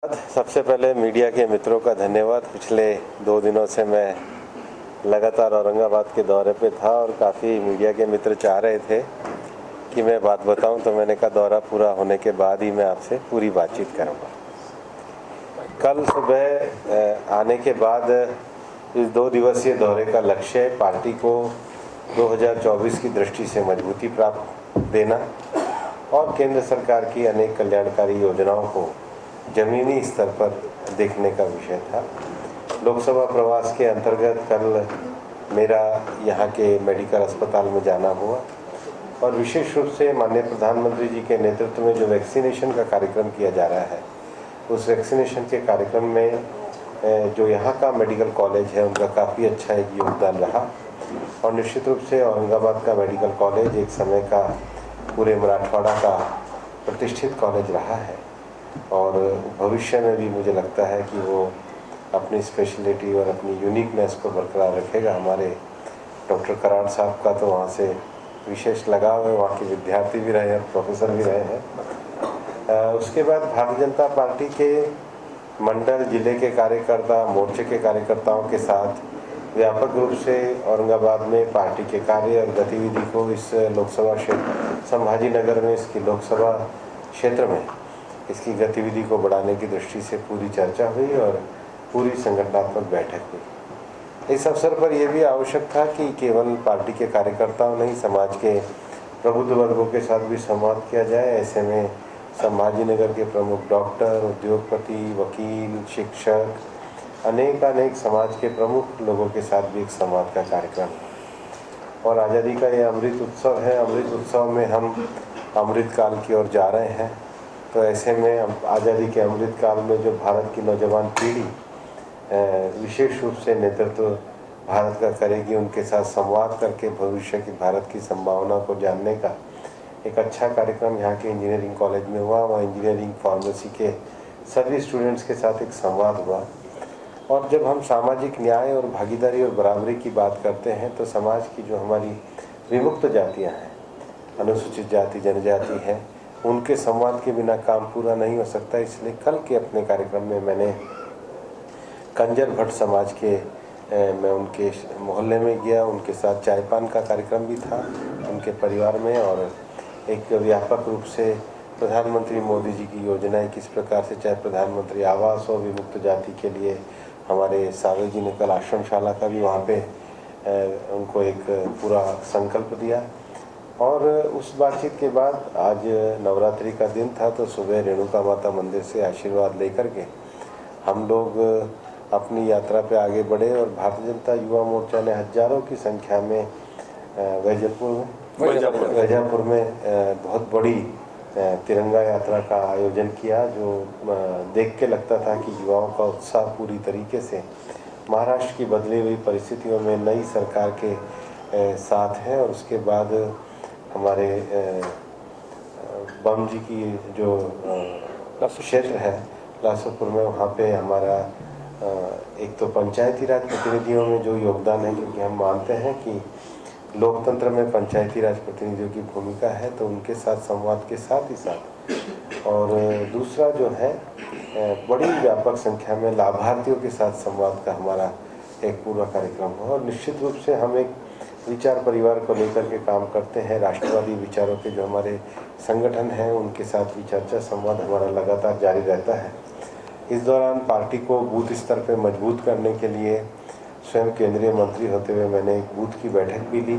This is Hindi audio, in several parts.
सबसे पहले मीडिया के मित्रों का धन्यवाद। पिछले 2 दिनों से मैं लगातार औरंगाबाद के दौरे पे था और काफ़ी मीडिया के मित्र चाह रहे थे कि मैं बात बताऊं, तो मैंने कहा दौरा पूरा होने के बाद ही मैं आपसे पूरी बातचीत करूंगा। कल सुबह आने के बाद इस 2 दिवसीय दौरे का लक्ष्य पार्टी को 2024 की दृष्टि से मजबूती प्राप्त देना और केंद्र सरकार की अनेक कल्याणकारी योजनाओं को जमीनी स्तर पर देखने का विषय था। लोकसभा प्रवास के अंतर्गत कल मेरा यहाँ के मेडिकल अस्पताल में जाना हुआ और विशेष रूप से माननीय प्रधानमंत्री जी के नेतृत्व में जो वैक्सीनेशन का कार्यक्रम किया जा रहा है, उस वैक्सीनेशन के कार्यक्रम में जो यहाँ का मेडिकल कॉलेज है उनका काफ़ी अच्छा एक योगदान रहा। और निश्चित रूप से औरंगाबाद का मेडिकल कॉलेज एक समय का पूरे मराठवाड़ा का प्रतिष्ठित कॉलेज रहा है और भविष्य में भी मुझे लगता है कि वो अपनी स्पेशलिटी और अपनी यूनिकनेस को बरकरार रखेगा। हमारे डॉक्टर कराड़ साहब का तो वहाँ से विशेष लगाव है, वहाँ के विद्यार्थी भी रहे हैं, प्रोफेसर भी रहे हैं। उसके बाद भारतीय जनता पार्टी के मंडल, जिले के कार्यकर्ता, मोर्चे के कार्यकर्ताओं के साथ व्यापक रूप से औरंगाबाद में पार्टी के कार्य और गतिविधि को इस लोकसभा क्षेत्र संभाजी नगर में इसकी लोकसभा क्षेत्र में इसकी गतिविधि को बढ़ाने की दृष्टि से पूरी चर्चा हुई और पूरी संगठनात्मक बैठक हुई। इस अवसर पर यह भी आवश्यक था कि केवल पार्टी के कार्यकर्ताओं नहीं, समाज के प्रबुद्ध वर्गों के साथ भी संवाद किया जाए। ऐसे में संभाजी नगर के प्रमुख डॉक्टर, उद्योगपति, वकील, शिक्षक, अनेक समाज के प्रमुख लोगों के साथ भी एक संवाद का कार्यक्रम है। और आज़ादी का ये अमृत उत्सव है। अमृत उत्सव में हम अमृत काल की ओर जा रहे हैं, तो ऐसे में आज़ादी के अमृत काल में जो भारत की नौजवान पीढ़ी विशेष रूप से नेतृत्व भारत का करेगी, उनके साथ संवाद करके भविष्य की भारत की संभावना को जानने का एक अच्छा कार्यक्रम यहाँ के इंजीनियरिंग कॉलेज में हुआ। वहाँ इंजीनियरिंग फार्मेसी के सभी स्टूडेंट्स के साथ एक संवाद हुआ। और जब हम सामाजिक न्याय और भागीदारी और बराबरी की बात करते हैं, तो समाज की जो हमारी विमुक्त जातियाँ हैं, अनुसूचित जाति, जनजाति है, उनके संवाद के बिना काम पूरा नहीं हो सकता। इसलिए कल के अपने कार्यक्रम में मैंने कंजर भट्ट समाज के मैं उनके मोहल्ले में गया, उनके साथ चाय पान का कार्यक्रम भी था उनके परिवार में, और एक व्यापक रूप से प्रधानमंत्री मोदी जी की योजनाएं किस प्रकार से, चाहे प्रधानमंत्री आवास हो विमुक्त जाति के लिए, हमारे सावे जी ने कल आश्रमशाला का भी वहाँ पे उनको एक पूरा संकल्प दिया। और उस बातचीत के बाद आज नवरात्रि का दिन था, तो सुबह रेणुका माता मंदिर से आशीर्वाद लेकर के हम लोग अपनी यात्रा पे आगे बढ़े और भारतीय जनता युवा मोर्चा ने हजारों की संख्या में वैजापुर में बहुत बड़ी तिरंगा यात्रा का आयोजन किया, जो देख के लगता था कि युवाओं का उत्साह पूरी तरीके से महाराष्ट्र की बदली हुई परिस्थितियों में नई सरकार के साथ है। और उसके बाद हमारे बम जी की जो क्षेत्र है लासोपुर में, वहाँ पे हमारा एक तो पंचायती राज प्रतिनिधियों में जो योगदान है, क्योंकि हम मानते हैं कि लोकतंत्र में पंचायती राज प्रतिनिधियों की भूमिका है, तो उनके साथ संवाद के साथ ही साथ और दूसरा जो है बड़ी व्यापक संख्या में लाभार्थियों के साथ संवाद का हमारा एक पूरा कार्यक्रम हो। और निश्चित रूप से हम एक विचार परिवार को लेकर के काम करते हैं। राष्ट्रवादी विचारों के जो हमारे संगठन हैं, उनके साथ भी चर्चा संवाद हमारा लगातार जारी रहता है। इस दौरान पार्टी को बूथ स्तर पर मजबूत करने के लिए स्वयं केंद्रीय मंत्री होते हुए मैंने एक बूथ की बैठक भी ली,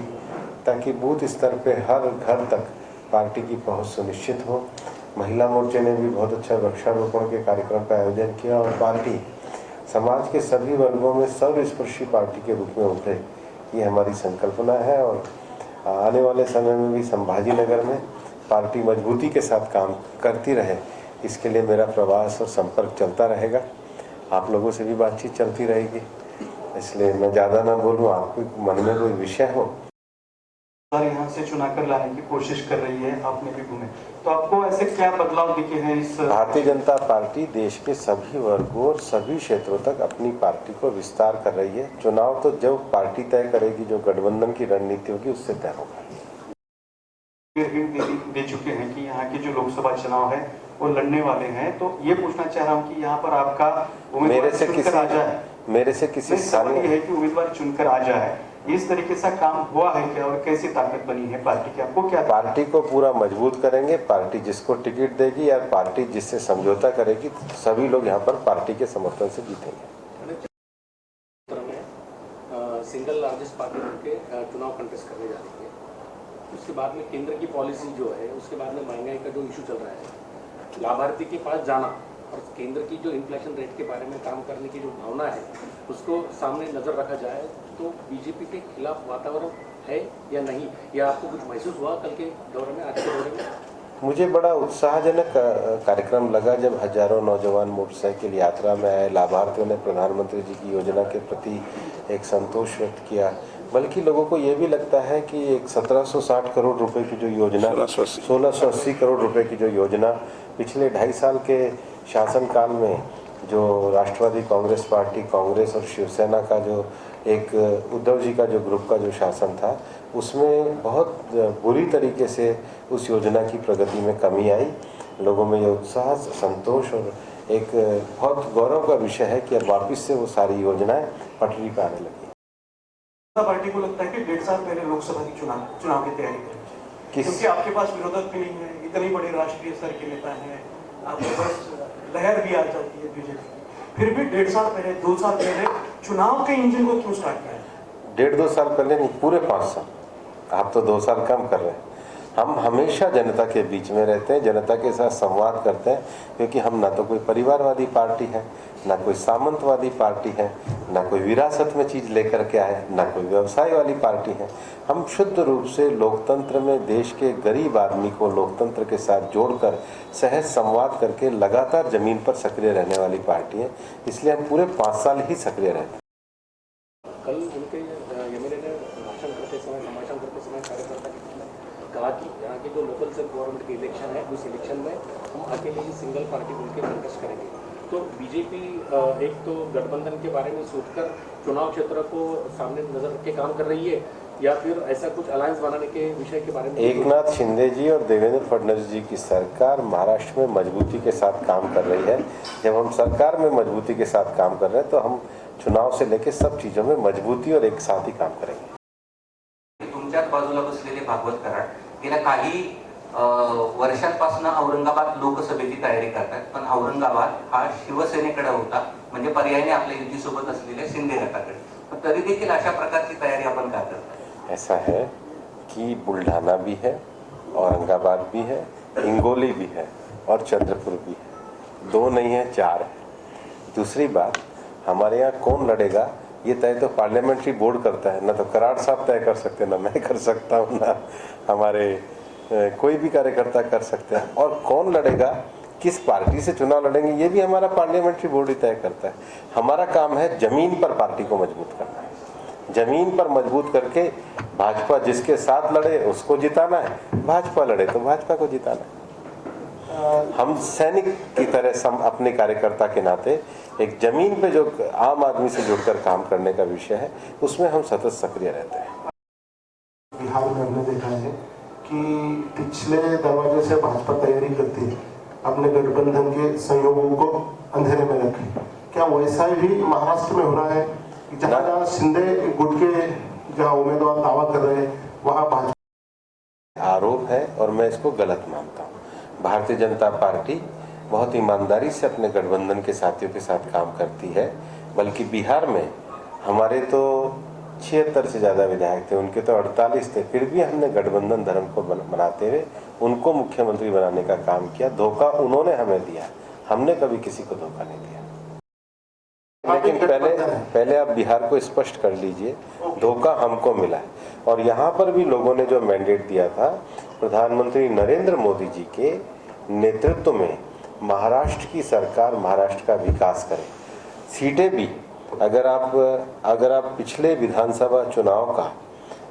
ताकि बूथ स्तर पे हर घर तक पार्टी की पहुंच सुनिश्चित हो। महिला मोर्चे ने भी बहुत अच्छा वृक्षारोपण के कार्यक्रम का आयोजन किया और पार्टी समाज के सभी वर्गों में सर्वस्पर्शी पार्टी के रूप में उभरे, ये हमारी संकल्पना है। और आने वाले समय में भी संभाजी नगर में पार्टी मजबूती के साथ काम करती रहे, इसके लिए मेरा प्रवास और संपर्क चलता रहेगा। आप लोगों से भी बातचीत चलती रहेगी, इसलिए मैं ज़्यादा ना बोलूँ। आपको मन में कोई विषय हो? यहाँ से चुना कर लाने की कोशिश कर रही है, आपने भी घूमे, तो आपको ऐसे क्या बदलाव दिखे हैं इस? भारतीय जनता पार्टी देश के सभी वर्गों और सभी क्षेत्रों तक अपनी पार्टी को विस्तार कर रही है। चुनाव तो जो पार्टी तय करेगी, जो गठबंधन की रणनीति होगी, उससे तय होगा। दे चुके हैं कि यहाँ के जो लोकसभा चुनाव है वो लड़ने वाले हैं, तो ये पूछना चाह रहा हूँ कि यहाँ पर आपका मेरे उम्मीदवार से चुनकर आ जाए। मेरे से किसी नहीं, सवाल ये स्थानीय है कि उम्मीदवार चुनकर आ जाए, इस तरीके से काम हुआ है क्या और कैसी ताकत बनी है पार्टी की, आपको क्या? पार्टी को पूरा मजबूत करेंगे। पार्टी जिसको टिकट देगी या पार्टी जिससे समझौता करेगी, सभी लोग यहाँ पर पार्टी के समर्थन से जीतेंगे। सिंगल लार्जेस्ट पार्टी के चुनाव कंटेस्ट करने जा रही है, उसके बाद में केंद्र की पॉलिसी जो है, उसके बाद में महंगाई का जो इशू चल रहा है, लाभार्थी के पास जाना और केंद्र की जो इन्फ्लेशन रेट के बारे में काम करने की जो भावना है, उसको सामने नजर रखा जाए तो बीजेपी के खिलाफ वातावरण है या नहीं, या आपको कुछ महसूस हुआ कल के दौरे में, आज के दौरे में? मुझे बड़ा उत्साहजनक कार्यक्रम लगा जब हजारों नौजवान मोटरसाइकिल यात्रा में आए। लाभार्थियों ने प्रधानमंत्री जी की योजना के प्रति एक संतोष व्यक्त किया। बल्कि लोगों को ये भी लगता है कि एक 1760 करोड़ रुपए की जो योजना, 1680 करोड़ रुपए की जो योजना पिछले 2.5 साल के शासनकाल में जो राष्ट्रवादी कांग्रेस पार्टी, कांग्रेस और शिवसेना का जो एक उद्धव जी का जो ग्रुप का जो शासन था, उसमें बहुत बुरी तरीके से उस योजना की प्रगति में कमी आई। लोगों में ये उत्साह, संतोष और एक बहुत गौरव का विषय है कि अब वापस से वो सारी योजनाएं पटरी पर आने लगी। पार्टी को लगता है कि 1.5 साल पहले लोकसभा की चुनाव की तैयारी करें, क्योंकि आपके पास विरोधक भी नहीं है, इतने बड़े राष्ट्रीय स्तर के नेता हैं, आपके पास लहर भी आ जाती है बीजेपी, फिर भी 1.5 साल पहले, 2 साल पहले चुनाव के इंजन को क्यों स्टार्ट किया है? 1.5-2 साल पहले नहीं, पूरे 5 साल। आप तो 2 साल कम कर रहे हैं। हम हमेशा जनता के बीच में रहते हैं, जनता के साथ संवाद करते हैं, क्योंकि हम ना तो कोई परिवारवादी पार्टी है, ना कोई सामंतवादी पार्टी है, ना कोई विरासत में चीज लेकर के आए, ना कोई व्यवसाय वाली पार्टी है। हम शुद्ध रूप से लोकतंत्र में देश के गरीब आदमी को लोकतंत्र के साथ जोड़कर सहज संवाद करके लगातार जमीन पर सक्रिय रहने वाली पार्टी है। इसलिए हम पूरे 5 साल ही सक्रिय रहते हैं। कल उनके एमएलए ने भाषण करते समय, संभाषण करते समय कार्यकर्ता कहा कि यहाँ के जो लोकल सेल्फ गवर्नमेंट के इलेक्शन है, उस इलेक्शन में हम अकेले ही सिंगल पार्टी बोल के कंटेस्ट करेंगे। तो बीजेपी एक तो गठबंधन के बारे में सोचकर चुनाव क्षेत्र को सामने नजर रख के काम कर रही है, या फिर ऐसा कुछ अलायंस बनाने के विषय के बारे में? एकनाथ शिंदे जी और देवेंद्र फडणवीस जी की सरकार महाराष्ट्र में मजबूती के साथ काम कर रही है। जब हम सरकार में मजबूती के साथ काम कर रहे हैं, तो हम चुनाव से लेकर सब चीजों में मजबूती और एक साथ ही काम करेंगे। तुमच्याच बाजूला बसलेले भागवत कराड गेल्या काही वर्षांपासून औरंगाबाद लोकसभेची तयारी करतात, पण औरंगाबाद हा शिवसेनेकडे होता, म्हणजे पर्यायाने आपल्या युतीसोबत असलेल्या शिंदे गटाकडे, पण तरी देखील अशा प्रकारची तयारी आपण का करता? ऐसा है कि बुल्ढाना भी है, औरंगाबाद भी है, हिंगोली भी है और चंद्रपुर भी है। 2 नहीं है, 4 है। दूसरी बात, हमारे यहाँ कौन लड़ेगा ये तय तो पार्लियामेंट्री बोर्ड करता है। ना तो कराड़ साहब तय कर सकते हैं, ना मैं कर सकता हूँ, ना हमारे कोई भी कार्यकर्ता कर सकते हैं। और कौन लड़ेगा, किस पार्टी से चुनाव लड़ेंगे, ये भी हमारा पार्लियामेंट्री बोर्ड ही तय करता है। हमारा काम है जमीन पर पार्टी को मजबूत करना है। जमीन पर मजबूत करके भाजपा जिसके साथ लड़े उसको जिताना है, भाजपा लड़े तो भाजपा को जिताना है। हम सैनिक की तरह अपने कार्यकर्ता के नाते एक जमीन पे जो आम आदमी से जुड़कर काम करने का विषय है, उसमें हम सतत सक्रिय रहते हैं। बिहार में हमने देखा है कि पिछले दरवाजे से भाजपा तैयारी करती है अपने गठबंधन के सहयोगों को अंधेरे में रखे। क्या वैसा भी महाराष्ट्र में हो रहा है? जहाँ जहाँ शिंदे गुट के जहाँ उम्मीदवार दावा कर रहे हैं, वहाँ भाजपा आरोप है और मैं इसको गलत मानता हूँ। भारतीय जनता पार्टी बहुत ईमानदारी से अपने गठबंधन के साथियों के साथ काम करती है। बल्कि बिहार में हमारे तो 76 से ज़्यादा विधायक थे, उनके तो 48 थे, फिर भी हमने गठबंधन धर्म को बनाते हुए उनको मुख्यमंत्री बनाने का काम किया। धोखा उन्होंने हमें दिया, हमने कभी किसी को धोखा नहीं दिया। लेकिन पहले आप बिहार को स्पष्ट कर लीजिए, धोखा हमको मिला है। और यहाँ पर भी लोगों ने जो मैंडेट दिया था, प्रधानमंत्री नरेंद्र मोदी जी के नेतृत्व में महाराष्ट्र की सरकार महाराष्ट्र का विकास करे। सीटें भी अगर आप पिछले विधानसभा चुनाव का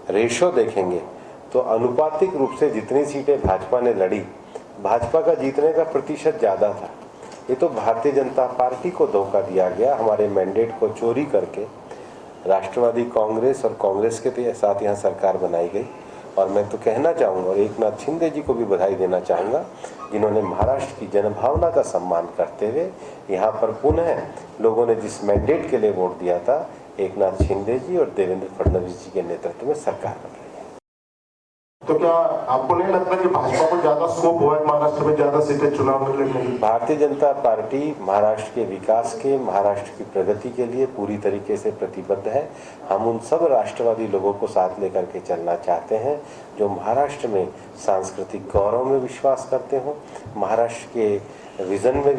रेशो देखेंगे तो अनुपातिक रूप से जितनी सीटें भाजपा ने लड़ी, भाजपा का जीतने का प्रतिशत ज़्यादा था। ये तो भारतीय जनता पार्टी को धोखा दिया गया। हमारे मैंडेट को चोरी करके राष्ट्रवादी कांग्रेस और कांग्रेस के साथ यहाँ सरकार बनाई गई। और मैं तो कहना चाहूँगा और एक नाथ शिंदे जी को भी बधाई देना चाहूँगा, जिन्होंने महाराष्ट्र की जनभावना का सम्मान करते हुए यहाँ पर पुनः लोगों ने जिस मैंडेट के लिए वोट दिया था, एक नाथ शिंदे जी और देवेंद्र फडणवीस जी के नेतृत्व में सरकार बन रही है। तो क्या आपको नहीं लगता कि भाजपा को ज्यादा स्कोप हुआ है महाराष्ट्र में ज्यादा सीटें चुनाव में लड़ने की? भारतीय जनता पार्टी महाराष्ट्र के विकास के, महाराष्ट्र की प्रगति के लिए पूरी तरीके से प्रतिबद्ध है। हम उन सब राष्ट्रवादी लोगों को साथ लेकर के चलना चाहते हैं जो महाराष्ट्र में सांस्कृतिक गौरव में विश्वास करते हो, महाराष्ट्र के विजन में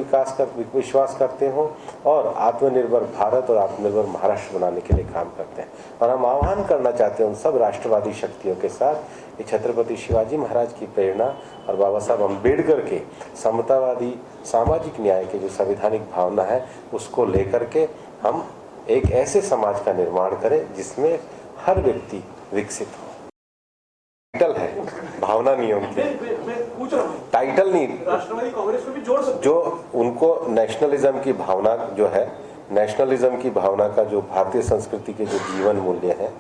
विश्वास करते हो और आत्मनिर्भर भारत और आत्मनिर्भर महाराष्ट्र बनाने के लिए काम करते हैं। और हम आह्वान करना चाहते हैं उन सब राष्ट्रवादी शक्तियों के साथ कि छत्रपति शिवाजी महाराज की प्रेरणा और बाबा साहब अम्बेडकर के समतावादी सामाजिक न्याय के जो संवैधानिक भावना है, उसको लेकर के हम एक ऐसे समाज का निर्माण करें जिसमें हर व्यक्ति विकसित हो। टाइटल है, भावना नहीं होती। मैं पूछ रहा हूँ, टाइटल नहीं, राष्ट्रवादी कांग्रेस को भी जोड़ सकते जो उनको नेशनलिज्म की भावना जो है, नेशनलिज्म की भावना का जो भारतीय संस्कृति के जो जीवन मूल्य हैं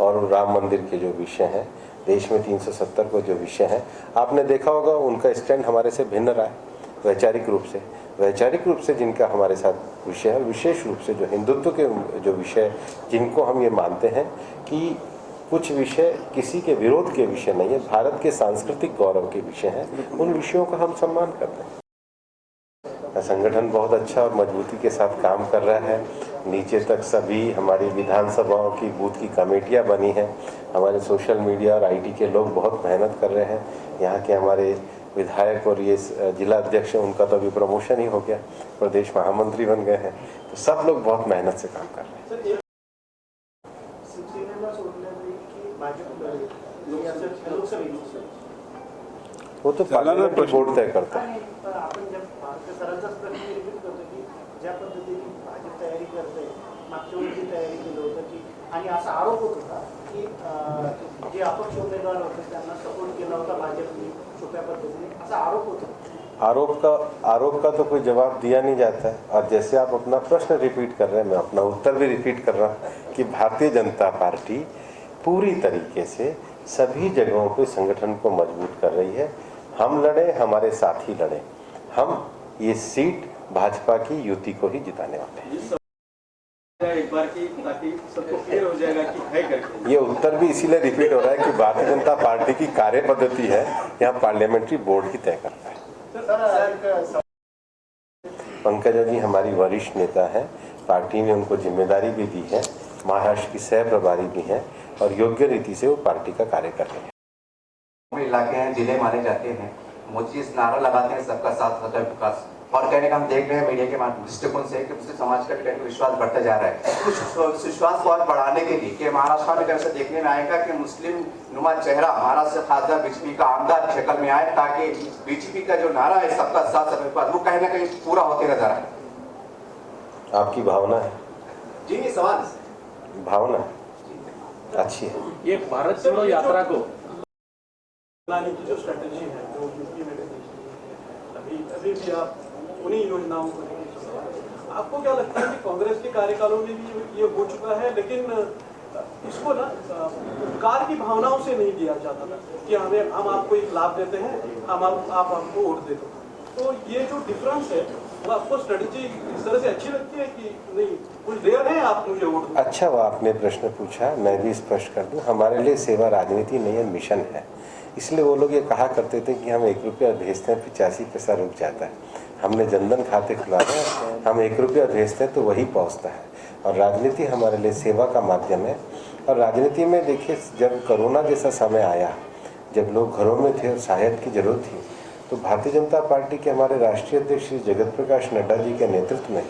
और राम मंदिर के जो विषय हैं, देश में 370 को जो विषय हैं, आपने देखा होगा उनका स्टैंड हमारे से भिन्न रहा है वैचारिक रूप से जिनका हमारे साथ विषय है, विशेष रूप से जो हिंदुत्व के जो विषय जिनको हम ये मानते हैं कि कुछ विषय किसी के विरोध के विषय नहीं है, भारत के सांस्कृतिक गौरव के विषय हैं, उन विषयों का हम सम्मान करते हैं। संगठन बहुत अच्छा और मजबूती के साथ काम कर रहा है। नीचे तक सभी हमारी विधानसभाओं की बूथ की कमेटियां बनी हैं, हमारे सोशल मीडिया और आईटी के लोग बहुत मेहनत कर रहे हैं। यहाँ के हमारे विधायक और ये जिला अध्यक्ष हैं, उनका तो अभी प्रमोशन ही हो गया, प्रदेश महामंत्री बन गए हैं। तो सब लोग बहुत मेहनत से काम कर रहे हैं। वो तो पार्लियामेंट बोर्ड तय करता है। आपण सरांचाच प्रश्न रिपीट करतो की ज्या पद्धतीने भाजप तयारी करते, मागच्या वेळी तयारी केलं होतं की आणि असा आरोप होत होता की जे अपक्ष उमेदवार होते त्यांना सपोर्ट केला होता भाजपने छुप्या पद्धतीने, असा आरोप होता। आरोप का तो कोई जवाब दिया नहीं जाता है। और जैसे आप अपना प्रश्न रिपीट कर रहे हैं, मैं अपना उत्तर भी रिपीट कर रहा हूँ कि भारतीय जनता पार्टी पूरी तरीके से सभी जगहों पे संगठन को मजबूत कर रही है। हम लड़े, हमारे साथी लड़े, हम ये सीट भाजपा की युति को ही जिताने वाले हैं। एक बार की ताकि सबको क्लियर हो जाएगा कि है करके। ये उत्तर भी इसीलिए रिपीट हो रहा है कि भारतीय जनता पार्टी की कार्य पद्धति है, यहाँ पार्लियामेंट्री बोर्ड ही तय करता है। पंकजा जी हमारी वरिष्ठ नेता है, पार्टी ने उनको जिम्मेदारी भी दी है, महाराष्ट्र की सह प्रभारी भी हैं और योग्य रीति से वो पार्टी का कार्य कर रहे हैं। इलाके हैं, जिले माने जाते हैं, मोदी इस नारा लगाते हैं सबका साथ सबका विकास, और कहने का हम देख रहे हैं मीडिया के दृष्टिकोण से कि मुस्लिम समाज का कहीं विश्वास बढ़ता जा रहा है। कुछ विश्वास को और बढ़ाने के लिए कि महाराष्ट्र में कैसे देखने में आएगा कि मुस्लिम नुमा चेहरा महाराष्ट्र खासदार बीजेपी का आमदार शक्ल में आए, ताकि बीजेपी का जो नारा है सबका साथ सबका विकास, वो कहीं ना कहीं पूरा होते नजर आए। आपकी भावना है जी, ये सवाल भावना अच्छी है। ये भारत जोड़ो यात्रा को लाने की जो स्ट्रेटेजी है, जो यूपी में अभी भी आप उन्हीं योजनाओं को लेकर चल रहे हैं। आपको क्या लगता है कि कांग्रेस के कार्यकालों में भी ये हो चुका है, लेकिन इसको ना उपकार की भावनाओं से नहीं दिया जाता था कि हम आपको एक लाभ देते हैं, आप हमको वोट दे दो। तो ये जो डिफरेंस है वो आपको स्ट्रेटेजी इस तरह से अच्छी लगती है कि नहीं, कुछ देर है आप मुझे वोट दो? अच्छा, वो आपने प्रश्न पूछा, मैं भी स्पष्ट कर दूं, हमारे लिए सेवा राजनीति नहीं है, मिशन है। इसलिए वो लोग ये कहा करते थे कि हम 1 रुपया भेजते हैं 85 पैसा रुक जाता है। हमने जनधन खाते खुला है, हम 1 रुपया भेजते हैं तो वही पहुंचता है। और राजनीति हमारे लिए सेवा का माध्यम है। और राजनीति में देखिए, जब कोरोना जैसा समय आया, जब लोग घरों में थे और सहायता की जरूरत थी, तो भारतीय जनता पार्टी के हमारे राष्ट्रीय अध्यक्ष श्री जगत प्रकाश नड्डा जी के नेतृत्व में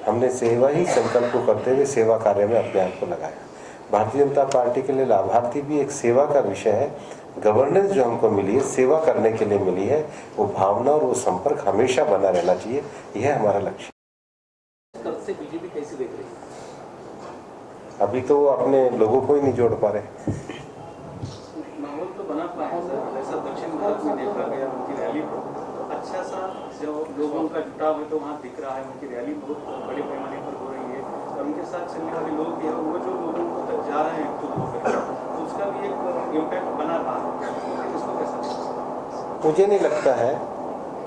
हमने सेवा ही संकल्प को करते हुए सेवा कार्य में अपने आप को लगाया। भारतीय जनता पार्टी के लिए लाभार्थी भी एक सेवा का विषय है। गवर्नेंस जो हमको मिली है, सेवा करने के लिए मिली है, वो भावना और वो संपर्क हमेशा बना रहना चाहिए। यह हमारा लक्ष्य। कब से बीजेपी कैसे देख रही है? अभी तो वो अपने लोगों को ही नहीं जोड़ पा रहे। माहौल तो बना पाया सर, ऐसा दक्षिण भारत में देखा गया। उनकी रैली अच्छा सा जो लोगों का जुटाव है तो वहाँ दिख रहा है। उनकी रैली बहुत बड़े पैमाने पर हो रही है और उनके साथ चलने वाले लोग भी हैं, वो जो लोगों तक जा रहे हैं खुद होकर, तो उसका भी एक इम्पैक्ट बना रहा, इसको कैसे? मुझे नहीं लगता है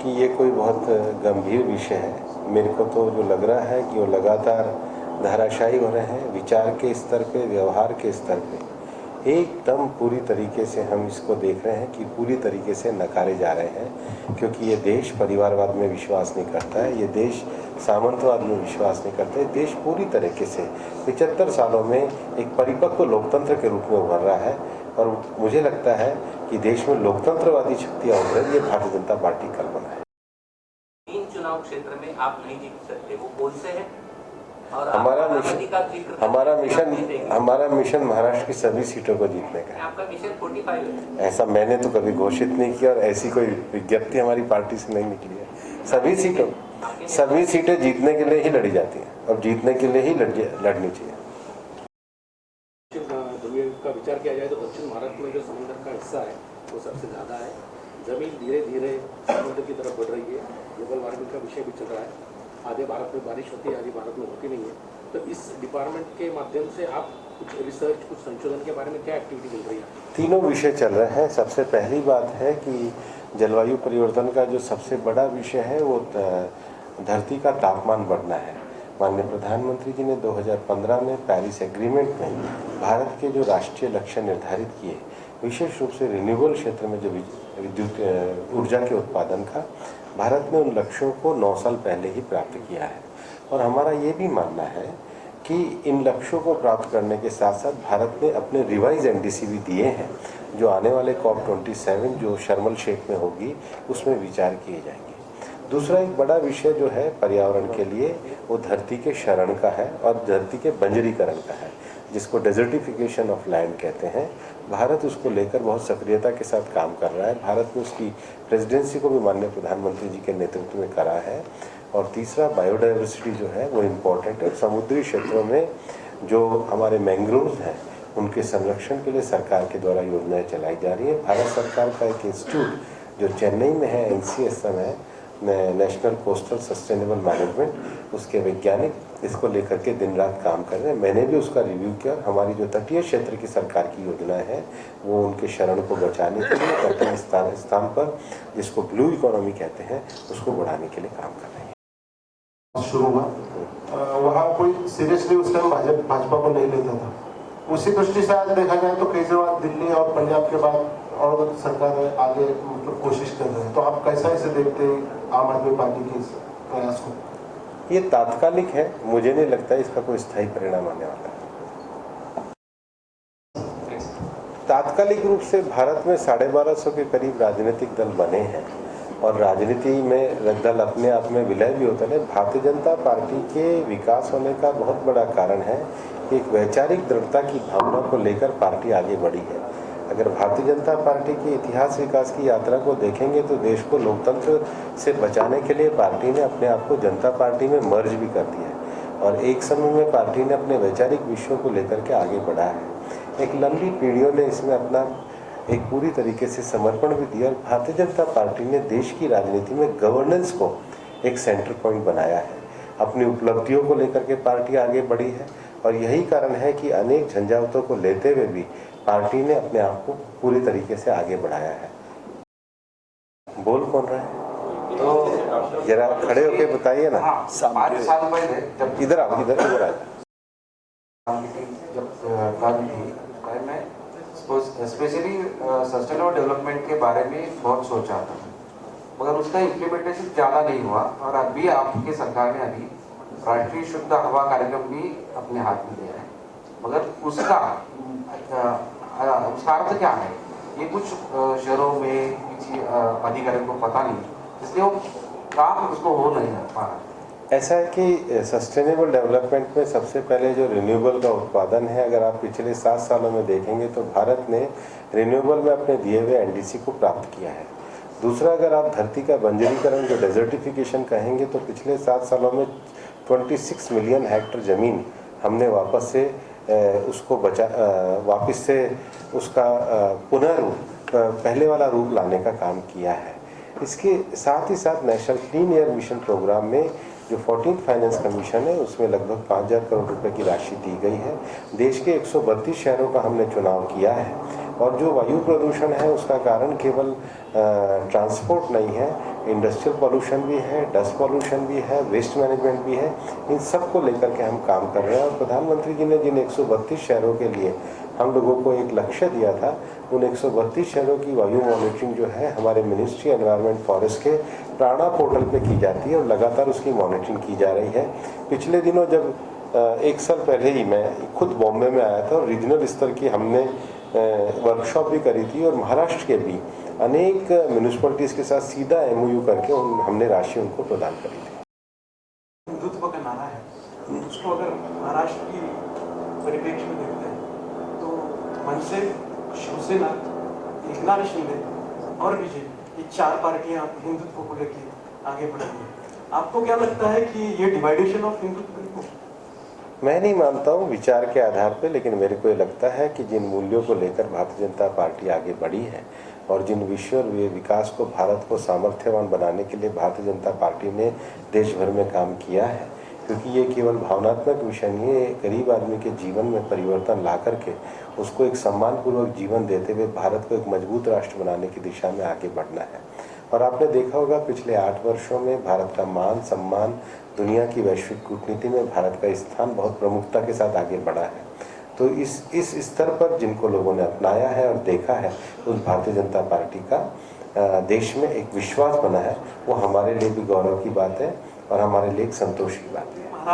कि ये कोई बहुत गंभीर विषय है। मेरे को तो जो लग रहा है कि वो लगातार धाराशायी हो रहे हैं, विचार के स्तर पे, व्यवहार के स्तर पे एकदम पूरी तरीके से हम इसको देख रहे हैं कि पूरी तरीके से नकारे जा रहे हैं, क्योंकि ये देश परिवारवाद में विश्वास नहीं करता है, ये देश सामंतवाद में विश्वास नहीं करता है। देश पूरी तरीके से 75 सालों में एक परिपक्व लोकतंत्र के रूप में उभर रहा है, और मुझे लगता है कि देश में लोकतंत्रवादी शक्तियाँ उभर रही है। भारतीय जनता पार्टी कल्पना है। 3 चुनाव क्षेत्र में आप नहीं जीत सकते, वो कौन से हैं? और हमारा बारामती का जिक्र हमारा मिशन महाराष्ट्र की सभी सीटों को जीतने का है। आपका मिशन 45 है। ऐसा मैंने तो कभी घोषित नहीं किया और ऐसी कोई विज्ञप्ति हमारी पार्टी से नहीं निकली है। सभी सीटें जीतने के लिए ही लड़ी जाती हैं और जीतने के लिए ही लड़नी चाहिए। ध्रुवीय का विचार किया जाए तो दक्षिण महाराष्ट्र में जो समुद्र का हिस्सा है वो सबसे ज़्यादा है। जमीन धीरे धीरे समुद्र की तरफ बढ़ रही है। ग्लोबल वार्मिंग का विषय भी चल रहा है। आधे भारत में बारिश होती है, आधी भारत में होती नहीं है। तो इस डिपार्टमेंट के माध्यम से आप कुछ रिसर्च, कुछ संशोधन के बारे में क्या एक्टिविटी मिल रही है? तीनों विषय चल रहे हैं। सबसे पहली बात है कि जलवायु परिवर्तन का जो सबसे बड़ा विषय है वो धरती का तापमान बढ़ना है। माननीय प्रधानमंत्री जी ने 2015 में पेरिस एग्रीमेंट में भारत के जो राष्ट्रीय लक्ष्य निर्धारित किए, विशेष रूप से रिन्यूएबल क्षेत्र में जो विद्युत ऊर्जा के उत्पादन का, भारत ने उन लक्ष्यों को 9 साल पहले ही प्राप्त किया है। और हमारा ये भी मानना है कि इन लक्ष्यों को प्राप्त करने के साथ साथ भारत ने अपने रिवाइज एनडीसी भी दिए हैं, जो आने वाले COP27 जो शर्म शेख में होगी उसमें विचार किए जाएंगे। दूसरा एक बड़ा विषय जो है पर्यावरण के लिए, वो धरती के क्षरण का है और धरती के बंजरीकरण का है, जिसको डेजर्टिफिकेशन ऑफ लैंड कहते हैं। भारत उसको लेकर बहुत सक्रियता के साथ काम कर रहा है। भारत ने उसकी प्रेसिडेंसी को भी माननीय प्रधानमंत्री जी के नेतृत्व में करा है। और तीसरा बायोडाइवर्सिटी जो है वो इम्पोर्टेंट है। समुद्री क्षेत्रों में जो हमारे मैंग्रोव्स हैं उनके संरक्षण के लिए सरकार के द्वारा योजनाएं चलाई जा रही है। भारत सरकार का एक इंस्टीट्यूट जो चेन्नई में है, NCSM है, नेशनल कोस्टल सस्टेनेबल मैनेजमेंट, उसके वैज्ञानिक इसको लेकर के दिन रात काम कर रहे हैं। मैंने भी उसका रिव्यू किया। हमारी जो तटीय क्षेत्र की सरकार की योजनाएं हैं वो उनके शरण को बचाने के लिए तटीय स्थान पर, जिसको ब्लू इकोनॉमी कहते हैं, उसको बढ़ाने के लिए काम कर रहे हैं। शुरू हुआ वहाँ कोई सीरियसली उस टाइम भाजपा को नहीं लेता था। उसी दृष्टि से आज देखा जाए तो केजरीवाल दिल्ली और पंजाब के बाद और सरकार आगे मतलब कोशिश कर रहे हैं, तो आप कैसा इसे देखते हैं आम आदमी पार्टी के इस प्रयास को? ये तात्कालिक है, मुझे नहीं लगता इसका कोई स्थायी परिणाम आने वाला है। तात्कालिक रूप से भारत में 1250 के करीब राजनीतिक दल बने हैं और राजनीति में दल अपने आप में विलय भी होता है। भारतीय जनता पार्टी के विकास होने का बहुत बड़ा कारण है कि एक वैचारिक दृढ़ता की भावना को लेकर पार्टी आगे बढ़ी है। अगर भारतीय जनता पार्टी की इतिहास विकास की यात्रा को देखेंगे तो देश को लोकतंत्र से बचाने के लिए पार्टी ने अपने आप को जनता पार्टी में मर्ज भी कर दिया है और एक समय में पार्टी ने अपने वैचारिक विषयों को लेकर के आगे बढ़ा है। एक लंबी पीढ़ियों ने इसमें अपना एक पूरी तरीके से समर्पण भी दिया और भारतीय जनता पार्टी ने देश की राजनीति में गवर्नेंस को एक सेंटर पॉइंट बनाया है। अपनी उपलब्धियों को लेकर के पार्टी आगे बढ़ी है और यही कारण है कि अनेक झंझावतों को लेते हुए भी पार्टी ने अपने आप को पूरी तरीके से आगे बढ़ाया है। बोल कौन रहा है? तो जरा खड़े होके बताइए ना। 5 साल पहले जब इधर आओ, इधर आ जाओ। जब काम थी मैं स्पेशली सस्टेनेबल डेवलपमेंट के बारे में बहुत सोचा था, मगर उसका इम्प्लीमेंटेशन ज़्यादा नहीं हुआ। और अभी आपकी सरकार ने अभी राष्ट्रीय शुद्ध हवा कार्यक्रम भी अपने हाथ में लिया है, मगर उसका अर्थ क्या है ये कुछ शहरों में किसी अधिकारी को पता नहीं, इसलिए वो काम उसको हो नहीं पा रहा। ऐसा है कि सस्टेनेबल डेवलपमेंट में सबसे पहले जो रिन्यूएबल का उत्पादन है, अगर आप पिछले 7 सालों में देखेंगे तो भारत ने रिन्यूएबल में अपने दिए हुए NDC को प्राप्त किया है। दूसरा, अगर आप धरती का बंजरीकरण जो डेजर्टिफिकेशन कहेंगे तो पिछले 7 सालों में 26 मिलियन हेक्टेयर ज़मीन हमने वापस से उसका पुनः पहले वाला रूप लाने का काम किया है। इसके साथ ही साथ National Clean Air Mission programme में जो 14th फाइनेंस कमीशन है उसमें लगभग 5,000 करोड़ रुपए की राशि दी गई है। देश के 132 शहरों का हमने चुनाव किया है और जो वायु प्रदूषण है उसका कारण केवल ट्रांसपोर्ट नहीं है, इंडस्ट्रियल पॉल्यूशन भी है, डस्ट पॉल्यूशन भी है, वेस्ट मैनेजमेंट भी है। इन सब को लेकर के हम काम कर रहे हैं और प्रधानमंत्री जी ने जिन 132 शहरों के लिए हम लोगों को एक लक्ष्य दिया था, उन 132 शहरों की वायु मॉनिटरिंग जो है हमारे मिनिस्ट्री एनवायरनमेंट फॉरेस्ट के प्राणा पोर्टल पे की जाती है और लगातार उसकी मॉनिटरिंग की जा रही है। पिछले दिनों जब एक साल पहले ही मैं खुद बॉम्बे में आया था और रीजनल स्तर की हमने वर्कशॉप भी करी थी और महाराष्ट्र के भी अनेक म्यूनिसिपैलिटीज़ के साथ सीधा MOU करके हमने राशि उनको प्रदान करी थी। हिंदुत्व का नारा है, उसको अगर महाराष्ट्र की परिप्रेक्ष्य में देखते हैं तो मनसे, शिवसेना, एकनाथ शिंदे और बीजेपी, ये 4 पार्टियां हिंदुत्व को लेकर आगे बढ़ रही हैं। आपको क्या लगता है कि ये डिवाइडेशन ऑफ हिंदुत्व है? मैं नहीं मानता हूँ विचार के आधार पे, लेकिन मेरे को ये लगता है कि जिन मूल्यों को लेकर भारतीय जनता पार्टी आगे बढ़ी है और जिन विषय और विकास को, भारत को सामर्थ्यवान बनाने के लिए भारतीय जनता पार्टी ने देश भर में काम किया है, क्योंकि ये केवल भावनात्मक विषय नहीं है, गरीब आदमी के जीवन में परिवर्तन ला करके उसको एक सम्मानपूर्वक जीवन देते हुए भारत को एक मजबूत राष्ट्र बनाने की दिशा में आगे बढ़ना है। और आपने देखा होगा पिछले 8 वर्षों में भारत का मान सम्मान, दुनिया की वैश्विक कूटनीति में भारत का स्थान बहुत प्रमुखता के साथ आगे बढ़ा है। तो इस स्तर पर जिनको लोगों ने अपनाया है और देखा है, उस भारतीय जनता पार्टी का देश में एक विश्वास बना है, वो हमारे लिए भी गौरव की बात है और हमारे लिए एक संतोष की बात है।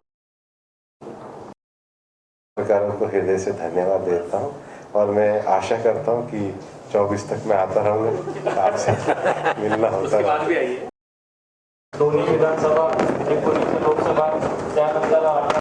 सरकारों को हृदय से धन्यवाद देता हूँ और मैं आशा करता हूँ कि 24 तक मैं आता रहूँगा, आपसे मिलना होता है। दोन्ही विधानसभा, एक लोकसभा, त्यानंतर